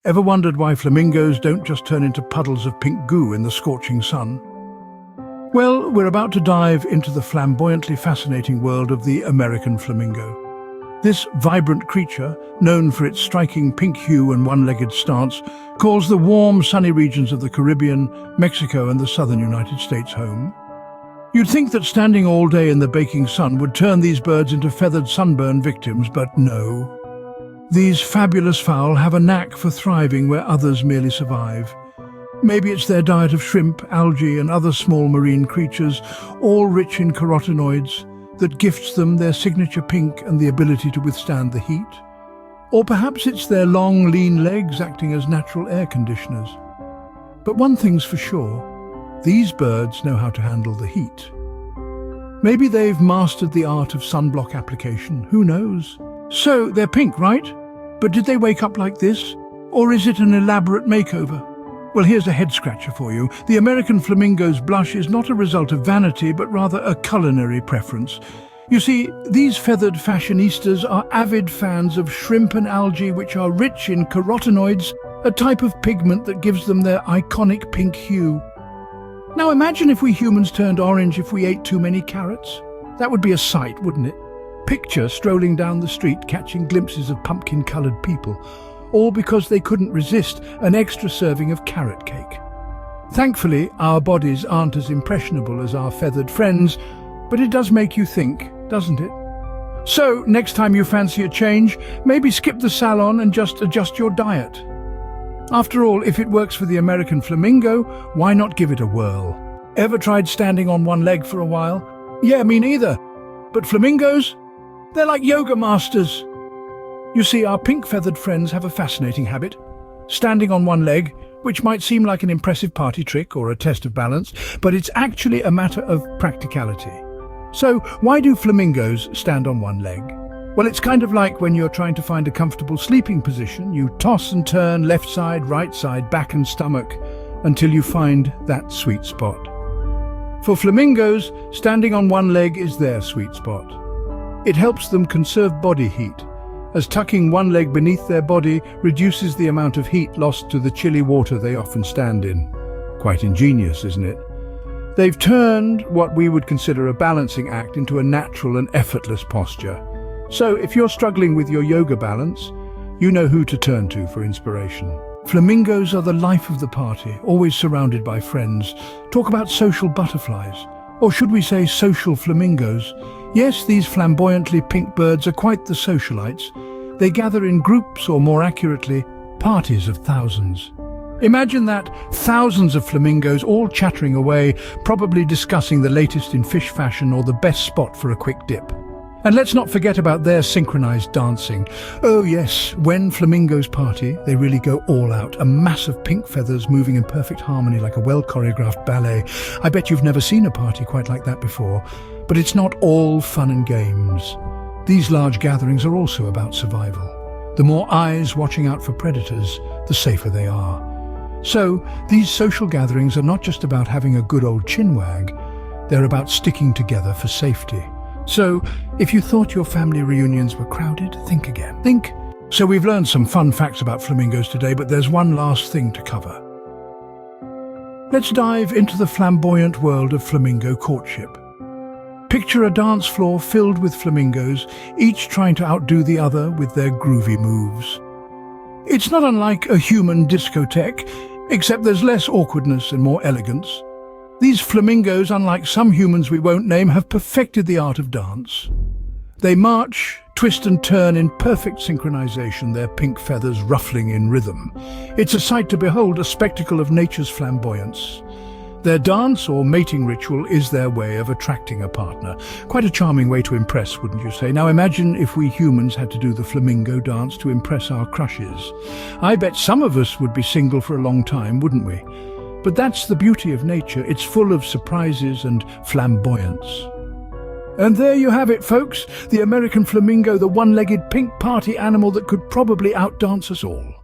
Ever wondered why flamingos don't just turn into puddles of pink goo in the scorching sun? Well, we're about to dive into the flamboyantly fascinating world of the American flamingo. This vibrant creature, known for its striking pink hue and one-legged stance, calls the warm, sunny regions of the Caribbean, Mexico and the southern United States home. You'd think that standing all day in the baking sun would turn these birds into feathered sunburn victims, but no. These fabulous fowl have a knack for thriving where others merely survive. Maybe it's their diet of shrimp, algae and other small marine creatures, all rich in carotenoids, that gifts them their signature pink and the ability to withstand the heat. Or perhaps it's their long, lean legs acting as natural air conditioners. But one thing's for sure, these birds know how to handle the heat. Maybe they've mastered the art of sunblock application, who knows? So, they're pink, right? But did they wake up like this? Or is it an elaborate makeover? Well, here's a head-scratcher for you. The American flamingo's blush is not a result of vanity, but rather a culinary preference. You see, these feathered fashionistas are avid fans of shrimp and algae, which are rich in carotenoids, a type of pigment that gives them their iconic pink hue. Now imagine if we humans turned orange if we ate too many carrots. That would be a sight, wouldn't it? Picture strolling down the street, catching glimpses of pumpkin-coloured people, all because they couldn't resist an extra serving of carrot cake. Thankfully, our bodies aren't as impressionable as our feathered friends, but it does make you think, doesn't it? So, next time you fancy a change, maybe skip the salon and just adjust your diet. After all, if it works for the American flamingo, why not give it a whirl? Ever tried standing on one leg for a while? Yeah, me neither. But flamingos? They're like yoga masters. You see, our pink-feathered friends have a fascinating habit. Standing on one leg, which might seem like an impressive party trick or a test of balance, but it's actually a matter of practicality. So, why do flamingos stand on one leg? Well, it's kind of like when you're trying to find a comfortable sleeping position. You toss and turn left side, right side, back and stomach, until you find that sweet spot. For flamingos, standing on one leg is their sweet spot. It helps them conserve body heat, as tucking one leg beneath their body reduces the amount of heat lost to the chilly water they often stand in. Quite ingenious, isn't it? They've turned what we would consider a balancing act into a natural and effortless posture. So if you're struggling with your yoga balance, you know who to turn to for inspiration. Flamingos are the life of the party, always surrounded by friends. Talk about social butterflies. Or should we say social flamingos? Yes, these flamboyantly pink birds are quite the socialites. They gather in groups, or more accurately, parties of thousands. Imagine that, thousands of flamingos all chattering away, probably discussing the latest in fish fashion or the best spot for a quick dip. And let's not forget about their synchronized dancing. Oh yes, when flamingos party, they really go all out. A mass of pink feathers moving in perfect harmony like a well-choreographed ballet. I bet you've never seen a party quite like that before. But it's not all fun and games. These large gatherings are also about survival. The more eyes watching out for predators, the safer they are. So, these social gatherings are not just about having a good old chinwag. They're about sticking together for safety. So, if you thought your family reunions were crowded, think again. Think. So we've learned some fun facts about flamingos today, but there's one last thing to cover. Let's dive into the flamboyant world of flamingo courtship. Picture a dance floor filled with flamingos, each trying to outdo the other with their groovy moves. It's not unlike a human discotheque, except there's less awkwardness and more elegance. These flamingos, unlike some humans we won't name, have perfected the art of dance. They march, twist and turn in perfect synchronization, their pink feathers ruffling in rhythm. It's a sight to behold, a spectacle of nature's flamboyance. Their dance or mating ritual is their way of attracting a partner. Quite a charming way to impress, wouldn't you say? Now imagine if we humans had to do the flamingo dance to impress our crushes. I bet some of us would be single for a long time, wouldn't we? But that's the beauty of nature. It's full of surprises and flamboyance. And there you have it, folks. The American flamingo, the one-legged pink party animal that could probably outdance us all.